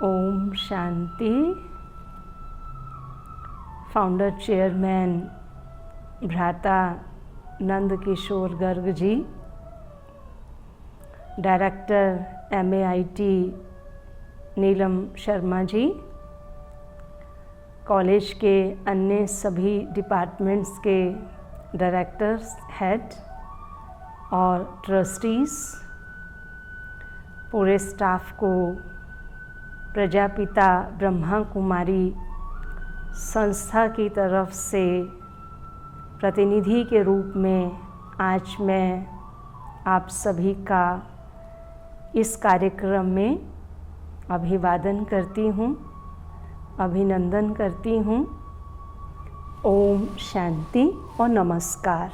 Om Shanti. Founder chairman भ्राता Nand Kishore Garg ji, director MAIT Neelam Sharma ji, college के अन्य सभी डिपार्टमेंट्स के डायरेक्टर्स, हेड और ट्रस्टीज़, पूरे स्टाफ को प्रजापिता ब्रह्मा कुमारी संस्था की तरफ से प्रतिनिधि के रूप में आज मैं आप सभी का इस कार्यक्रम में अभिवादन करती हूँ, अभिनंदन करती हूँ। ओम शांति और नमस्कार।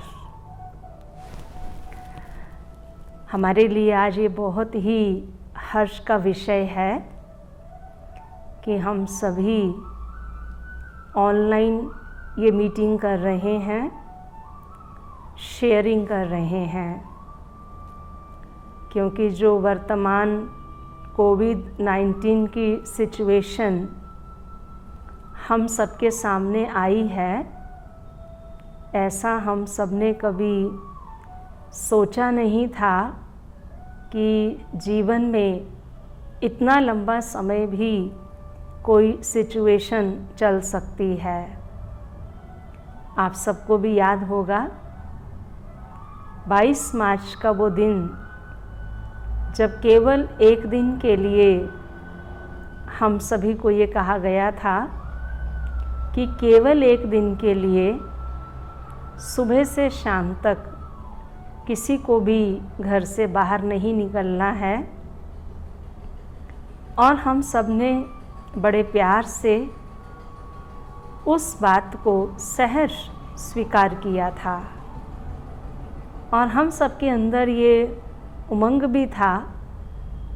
हमारे लिए आज ये बहुत ही हर्ष का विषय है कि हम सभी ऑनलाइन ये मीटिंग कर रहे हैं, शेयरिंग कर रहे हैं, क्योंकि जो वर्तमान कोविड-19 की सिचुएशन हम सबके सामने आई है, ऐसा हम सब ने कभी सोचा नहीं था कि जीवन में इतना लंबा समय भी कोई सिचुएशन चल सकती है। आप सबको भी याद होगा 22 मार्च का वो दिन जब केवल एक दिन के लिए हम सभी को ये कहा गया था कि केवल एक दिन के लिए सुबह से शाम तक किसी को भी घर से बाहर नहीं निकलना है, और हम सब ने बड़े प्यार से उस बात को सहर्ष स्वीकार किया था, और हम सबके अंदर ये उमंग भी था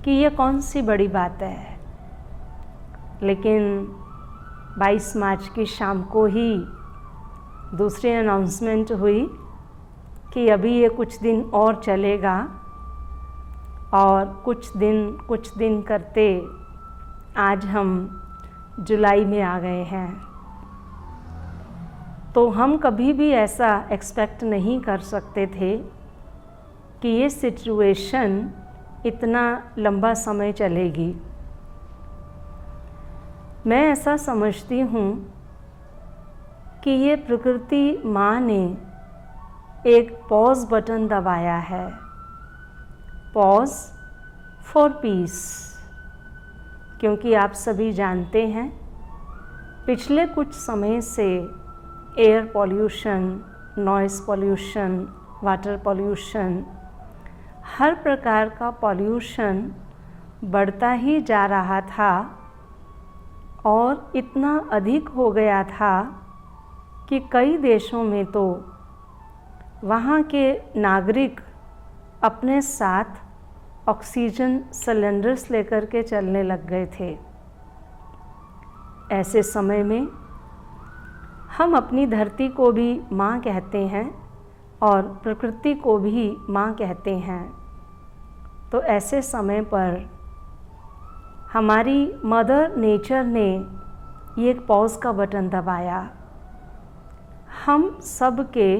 कि ये कौन सी बड़ी बात है। लेकिन 22 मार्च की शाम को ही दूसरी अनाउंसमेंट हुई कि अभी ये कुछ दिन और चलेगा, और कुछ दिन करते आज हम जुलाई में आ गए हैं। तो हम कभी भी ऐसा एक्सपेक्ट नहीं कर सकते थे कि ये सिचुएशन इतना लंबा समय चलेगी। मैं ऐसा समझती हूँ कि ये प्रकृति माँ ने एक पॉज बटन दबाया है, पॉज फॉर पीस। क्योंकि आप सभी जानते हैं पिछले कुछ समय से air pollution, noise pollution, water pollution, हर प्रकार का पॉल्यूशन बढ़ता ही जा रहा था, और इतना अधिक हो गया था कि कई देशों में तो वहाँ के नागरिक अपने साथ ऑक्सीजन सिलेंडर्स लेकर के चलने लग गए थे। ऐसे समय में हम अपनी धरती को भी माँ कहते हैं और प्रकृति को भी माँ कहते हैं। तो ऐसे समय पर हमारी मदर नेचर ने ये एक पॉज का बटन दबाया, हम सब के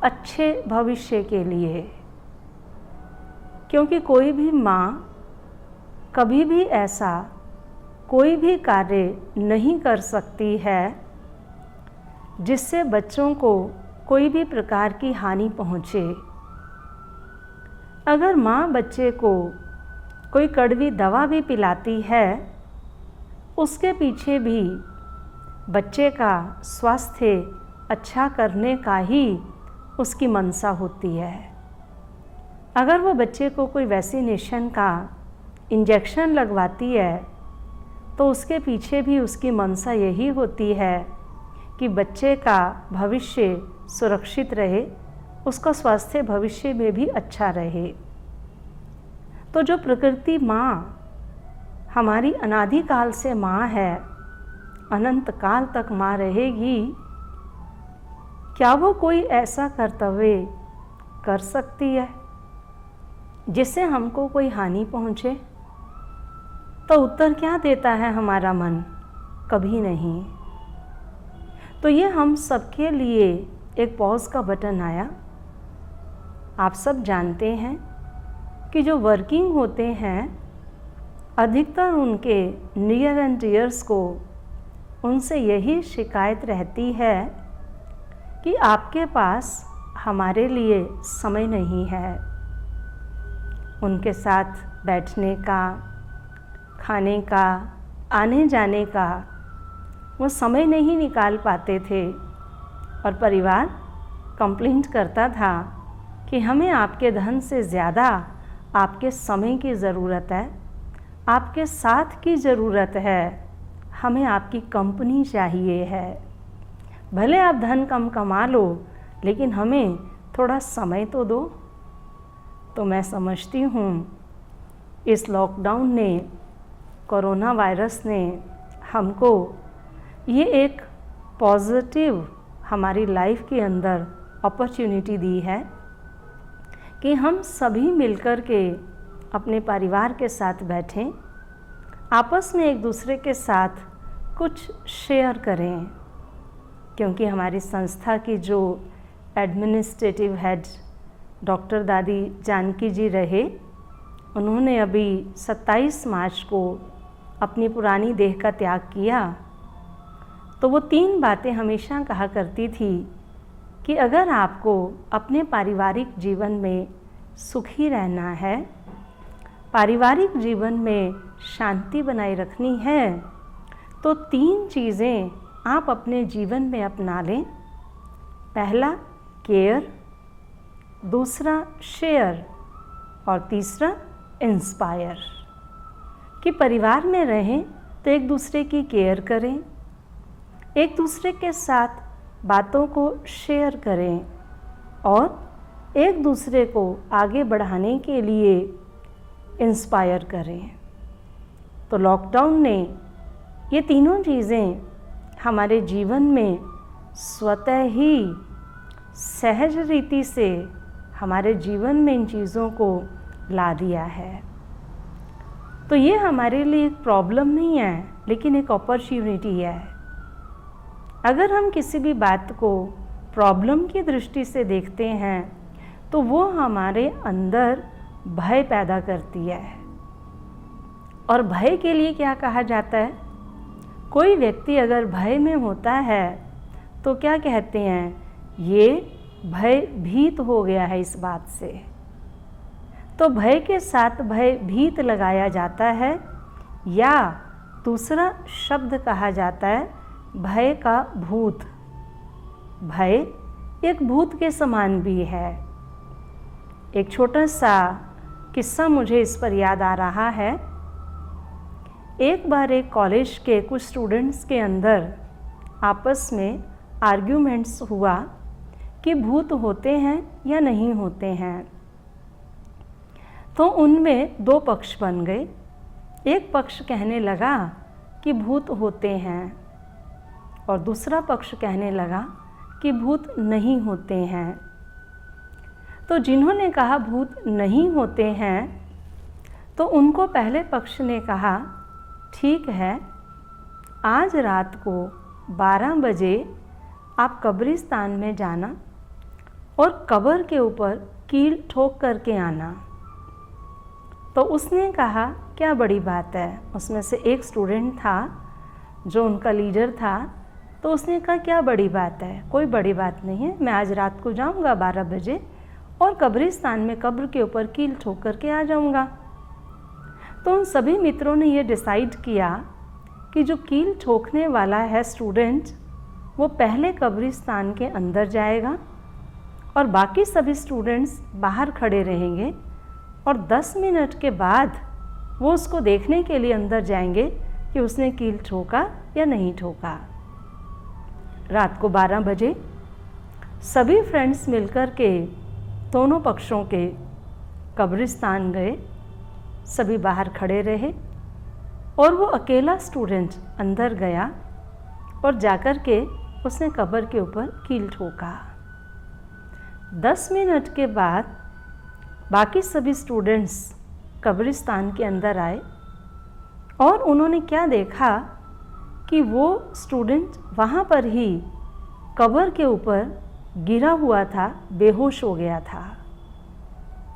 अच्छे भविष्य के लिए। क्योंकि कोई भी माँ कभी भी ऐसा कोई भी कार्य नहीं कर सकती है जिससे बच्चों को कोई भी प्रकार की हानि पहुँचे। अगर माँ बच्चे को कोई कड़वी दवा भी पिलाती है, उसके पीछे भी बच्चे का स्वास्थ्य अच्छा करने का ही उसकी मनसा होती है। अगर वो बच्चे को कोई वैक्सीनेशन का इंजेक्शन लगवाती है, तो उसके पीछे भी उसकी मनसा यही होती है कि बच्चे का भविष्य सुरक्षित रहे, उसका स्वास्थ्य भविष्य में भी अच्छा रहे। तो जो प्रकृति माँ हमारी अनादिकाल से माँ है, अनंत काल तक माँ रहेगी, क्या वो कोई ऐसा कर्तव्य कर सकती है जिससे हमको कोई हानि पहुँचे? तो उत्तर क्या देता है हमारा मन? कभी नहीं। तो ये हम सबके लिए एक पॉज का बटन आया। आप सब जानते हैं कि जो वर्किंग होते हैं अधिकतर उनके नियर एंड डियर्स को उनसे यही शिकायत रहती है कि आपके पास हमारे लिए समय नहीं है। उनके साथ बैठने का, खाने का, आने जाने का वो समय नहीं निकाल पाते थे और परिवार कंप्लेंट करता था कि हमें आपके धन से ज़्यादा आपके समय की ज़रूरत है, आपके साथ की ज़रूरत है, हमें आपकी कंपनी चाहिए है। भले आप धन कम कमा लो लेकिन हमें थोड़ा समय तो दो। तो मैं समझती हूँ इस लॉकडाउन ने, कोरोना वायरस ने हमको ये एक पॉजिटिव हमारी लाइफ के अंदर अपॉर्चुनिटी दी है कि हम सभी मिलकर के अपने परिवार के साथ बैठें, आपस में एक दूसरे के साथ कुछ शेयर करें। क्योंकि हमारी संस्था की जो एडमिनिस्ट्रेटिव हेड डॉक्टर दादी जानकी जी रहे, उन्होंने अभी 27 मार्च को अपनी पुरानी देह का त्याग किया। तो वो 3 बातें हमेशा कहा करती थी कि अगर आपको अपने पारिवारिक जीवन में सुखी रहना है, पारिवारिक जीवन में शांति बनाए रखनी है, तो 3 चीज़ें आप अपने जीवन में अपना लें। पहला केयर, दूसरा शेयर और तीसरा इंस्पायर। कि परिवार में रहें तो एक दूसरे की केयर करें, एक दूसरे के साथ बातों को शेयर करें और एक दूसरे को आगे बढ़ाने के लिए इंस्पायर करें। तो लॉकडाउन ने ये तीनों चीज़ें हमारे जीवन में स्वतः ही सहज रीति से हमारे जीवन में इन चीज़ों को ला दिया है। तो ये हमारे लिए एक प्रॉब्लम नहीं है लेकिन एक अपॉर्चुनिटी है। अगर हम किसी भी बात को प्रॉब्लम की दृष्टि से देखते हैं तो वो हमारे अंदर भय पैदा करती है। और भय के लिए क्या कहा जाता है? कोई व्यक्ति अगर भय में होता है तो क्या कहते हैं? ये भयभीत हो गया है इस बात से। तो भय के साथ भयभीत लगाया जाता है या दूसरा शब्द कहा जाता है भय का भूत। भय एक भूत के समान भी है। एक छोटा सा किस्सा मुझे इस पर याद आ रहा है। एक बार एक कॉलेज के कुछ स्टूडेंट्स के अंदर आपस में आर्ग्यूमेंट्स हुआ कि भूत होते हैं या नहीं होते हैं। तो उनमें 2 पक्ष बन गए। एक पक्ष कहने लगा कि भूत होते हैं और दूसरा पक्ष कहने लगा कि भूत नहीं होते हैं। तो जिन्होंने कहा भूत नहीं होते हैं तो उनको पहले पक्ष ने कहा ठीक है, आज रात को 12 बजे आप कब्रिस्तान में जाना और कब्र के ऊपर कील ठोक करके आना। तो उसने कहा क्या बड़ी बात है। उसमें से एक स्टूडेंट था जो उनका लीडर था, तो उसने कहा क्या बड़ी बात है, कोई बड़ी बात नहीं है, मैं आज रात को जाऊंगा 12 बजे और कब्रिस्तान में कब्र के ऊपर कील ठोक करके आ जाऊंगा। तो उन सभी मित्रों ने ये डिसाइड किया कि जो कील ठोकने वाला है स्टूडेंट, वो पहले कब्रिस्तान के अंदर जाएगा और बाकी सभी स्टूडेंट्स बाहर खड़े रहेंगे और 10 मिनट के बाद वो उसको देखने के लिए अंदर जाएंगे कि उसने कील ठोका या नहीं ठोका। रात को 12 बजे सभी फ्रेंड्स मिलकर के दोनों पक्षों के कब्रिस्तान गए। सभी बाहर खड़े रहे और वो अकेला स्टूडेंट अंदर गया और जाकर के उसने कब्र के ऊपर कील ठोका। 10 मिनट के बाद बाकी सभी स्टूडेंट्स कब्रिस्तान के अंदर आए और उन्होंने क्या देखा कि वो स्टूडेंट वहाँ पर ही कब्र के ऊपर गिरा हुआ था, बेहोश हो गया था।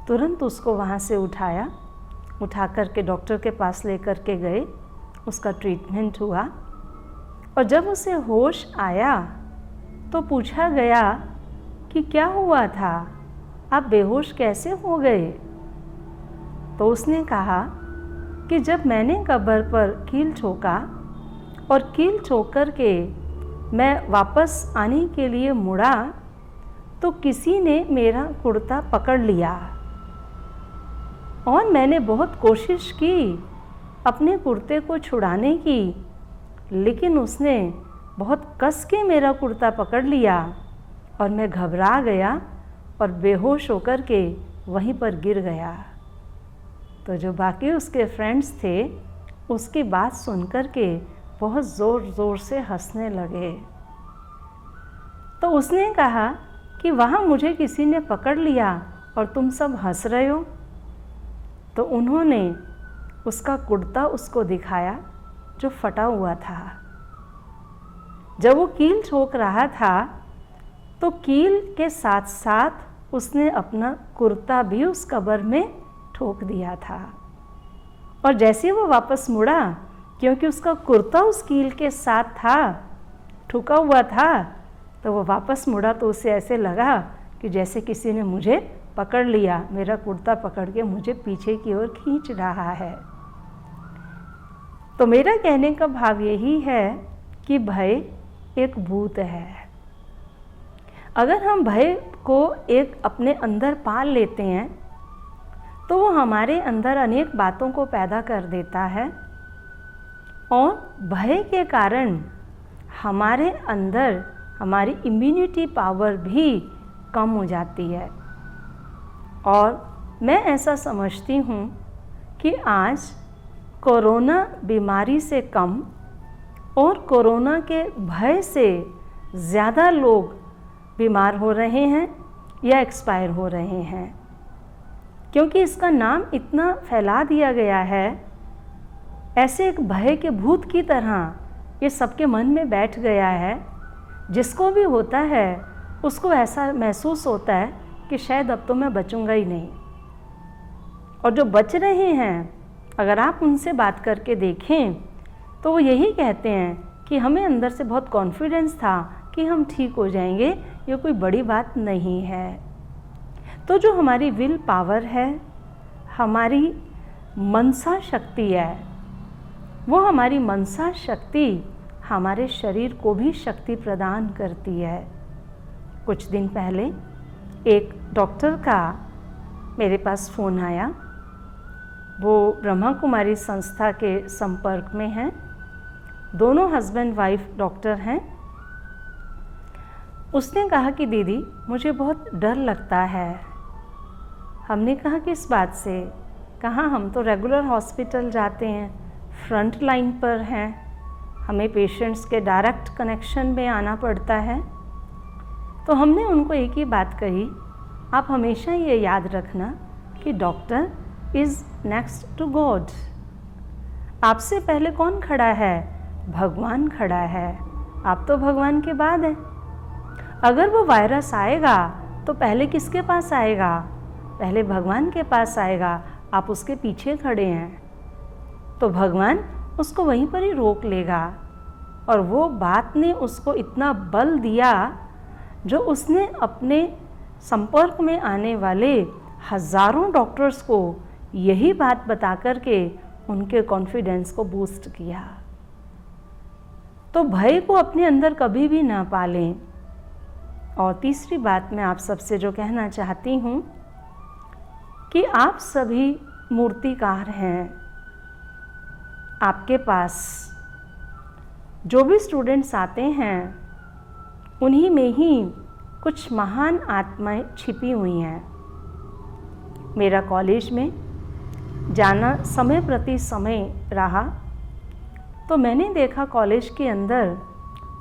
तुरंत उसको वहाँ से उठा कर के डॉक्टर के पास लेकर के गए, उसका ट्रीटमेंट हुआ और जब उसे होश आया तो पूछा गया कि क्या हुआ था, आप बेहोश कैसे हो गए? तो उसने कहा कि जब मैंने कब्र पर कील ठोका और कील ठोक कर के मैं वापस आने के लिए मुड़ा तो किसी ने मेरा कुर्ता पकड़ लिया और मैंने बहुत कोशिश की अपने कुर्ते को छुड़ाने की, लेकिन उसने बहुत कस के मेरा कुर्ता पकड़ लिया और मैं घबरा गया और बेहोश होकर के वहीं पर गिर गया। तो जो बाकी उसके फ्रेंड्स थे उसकी बात सुनकर के बहुत ज़ोर ज़ोर से हंसने लगे। तो उसने कहा कि वहाँ मुझे किसी ने पकड़ लिया और तुम सब हंस रहे हो। तो उन्होंने उसका कुर्ता उसको दिखाया जो फटा हुआ था। जब वो कील ठोक रहा था तो कील के साथ साथ उसने अपना कुर्ता भी उस कब्र में ठोक दिया था। और जैसे वो वापस मुड़ा, क्योंकि उसका कुर्ता उस कील के साथ था, ठुका हुआ था, तो वो वापस मुड़ा तो उसे ऐसे लगा कि जैसे किसी ने मुझे पकड़ लिया, मेरा कुर्ता पकड़ के मुझे पीछे की ओर खींच रहा है। तो मेरा कहने का भाव यही है कि भय एक भूत है। अगर हम भय को एक अपने अंदर पाल लेते हैं तो वो हमारे अंदर अनेक बातों को पैदा कर देता है और भय के कारण हमारे अंदर हमारी इम्यूनिटी पावर भी कम हो जाती है। और मैं ऐसा समझती हूँ कि आज कोरोना बीमारी से कम और कोरोना के भय से ज़्यादा लोग बीमार हो रहे हैं या एक्सपायर हो रहे हैं, क्योंकि इसका नाम इतना फैला दिया गया है। ऐसे एक भय के भूत की तरह ये सबके मन में बैठ गया है। जिसको भी होता है उसको ऐसा महसूस होता है कि शायद अब तो मैं बचूंगा ही नहीं। और जो बच रहे हैं, अगर आप उनसे बात करके देखें तो वो यही कहते हैं कि हमें अंदर से बहुत कॉन्फिडेंस था कि हम ठीक हो जाएंगे, ये कोई बड़ी बात नहीं है। तो जो हमारी विल पावर है, हमारी मनसा शक्ति है, वो हमारी मनसा शक्ति हमारे शरीर को भी शक्ति प्रदान करती है। कुछ दिन पहले एक डॉक्टर का मेरे पास फ़ोन आया। वो ब्रह्मा कुमारी संस्था के संपर्क में हैं, दोनों हस्बैंड वाइफ डॉक्टर हैं। उसने कहा कि दीदी मुझे बहुत डर लगता है। हमने कहा किस बात से? कहा हम तो रेगुलर हॉस्पिटल जाते हैं, फ्रंट लाइन पर हैं, हमें पेशेंट्स के डायरेक्ट कनेक्शन में आना पड़ता है। तो हमने उनको एक ही बात कही, आप हमेशा ये याद रखना कि doctor is next to God. आपसे पहले कौन खड़ा है? भगवान खड़ा है। आप तो भगवान के बाद हैं। अगर वो वायरस आएगा तो पहले किसके पास आएगा? पहले भगवान के पास आएगा। आप उसके पीछे खड़े हैं तो भगवान उसको वहीं पर ही रोक लेगा। और वो बात ने उसको इतना बल दिया जो उसने अपने संपर्क में आने वाले हज़ारों डॉक्टर्स को यही बात बता कर के उनके कॉन्फिडेंस को बूस्ट किया। तो भय को अपने अंदर कभी भी ना पालें। और तीसरी बात मैं आप सबसे जो कहना चाहती हूँ कि आप सभी मूर्तिकार हैं। आपके पास जो भी स्टूडेंट्स आते हैं उन्हीं में ही कुछ महान आत्माएं छिपी हुई हैं। मेरा कॉलेज में जाना समय प्रति समय रहा तो मैंने देखा कॉलेज के अंदर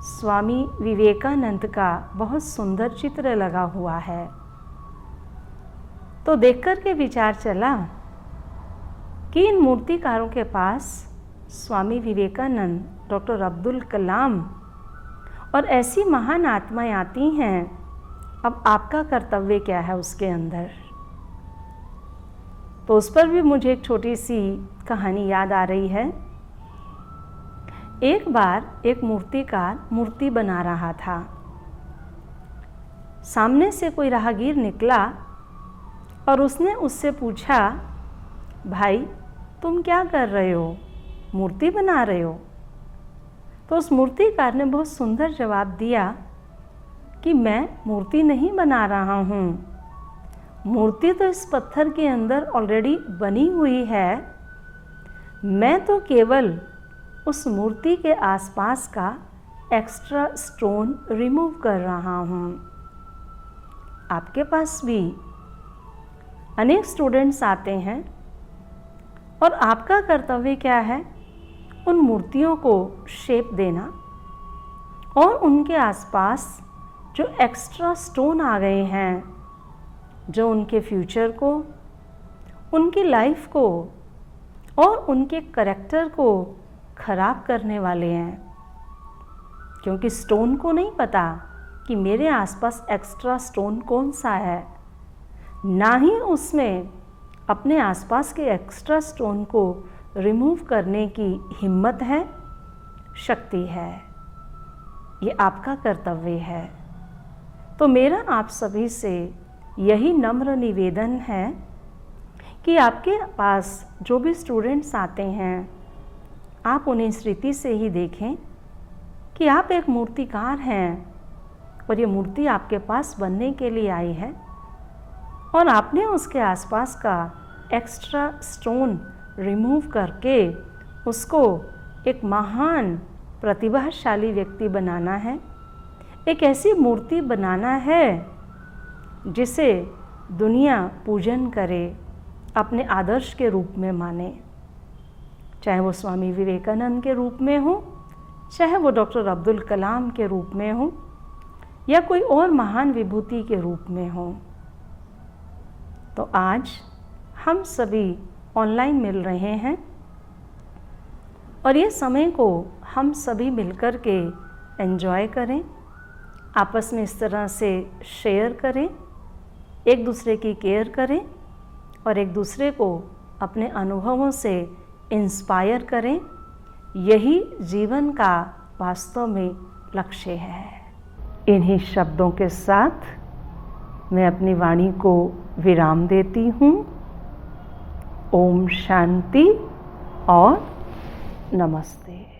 स्वामी विवेकानंद का बहुत सुंदर चित्र लगा हुआ है। तो देखकर के विचार चला कि इन मूर्तिकारों के पास स्वामी विवेकानंद, डॉक्टर अब्दुल कलाम और ऐसी महान आत्माएं आती हैं। अब आपका कर्तव्य क्या है उसके अंदर? तो उस पर भी मुझे एक छोटी सी कहानी याद आ रही है। एक बार एक मूर्तिकार मूर्ति बना रहा था। सामने से कोई राहगीर निकला और उसने उससे पूछा, भाई तुम क्या कर रहे हो? मूर्ति बना रहे हो? तो उस मूर्तिकार ने बहुत सुंदर जवाब दिया कि मैं मूर्ति नहीं बना रहा हूँ, मूर्ति तो इस पत्थर के अंदर ऑलरेडी बनी हुई है, मैं तो केवल उस मूर्ति के आसपास का एक्स्ट्रा स्टोन रिमूव कर रहा हूँ। आपके पास भी अनेक स्टूडेंट्स आते हैं और आपका कर्तव्य क्या है? उन मूर्तियों को शेप देना और उनके आसपास जो एक्स्ट्रा स्टोन आ गए हैं, जो उनके फ्यूचर को, उनकी लाइफ को और उनके करैक्टर को खराब करने वाले हैं। क्योंकि स्टोन को नहीं पता कि मेरे आसपास एक्स्ट्रा स्टोन कौन सा है, ना ही उसमें अपने आसपास के एक्स्ट्रा स्टोन को रिमूव करने की हिम्मत है, शक्ति है। ये आपका कर्तव्य है। तो मेरा आप सभी से यही नम्र निवेदन है कि आपके पास जो भी स्टूडेंट्स आते हैं, आप उन्हें इस रीति से ही देखें कि आप एक मूर्तिकार हैं और ये मूर्ति आपके पास बनने के लिए आई है और आपने उसके आसपास का एक्स्ट्रा स्टोन रिमूव करके उसको एक महान प्रतिभाशाली व्यक्ति बनाना है, एक ऐसी मूर्ति बनाना है जिसे दुनिया पूजन करे, अपने आदर्श के रूप में माने, चाहे वो स्वामी विवेकानंद के रूप में हो, चाहे वो डॉक्टर अब्दुल कलाम के रूप में हो, या कोई और महान विभूति के रूप में हो। तो आज हम सभी ऑनलाइन मिल रहे हैं और ये समय को हम सभी मिलकर के एंजॉय करें, आपस में इस तरह से शेयर करें, एक दूसरे की केयर करें और एक दूसरे को अपने अनुभवों से इंस्पायर करें। यही जीवन का वास्तव में लक्ष्य है। इन्हीं शब्दों के साथ मैं अपनी वाणी को विराम देती हूँ। ओम शांति और नमस्ते।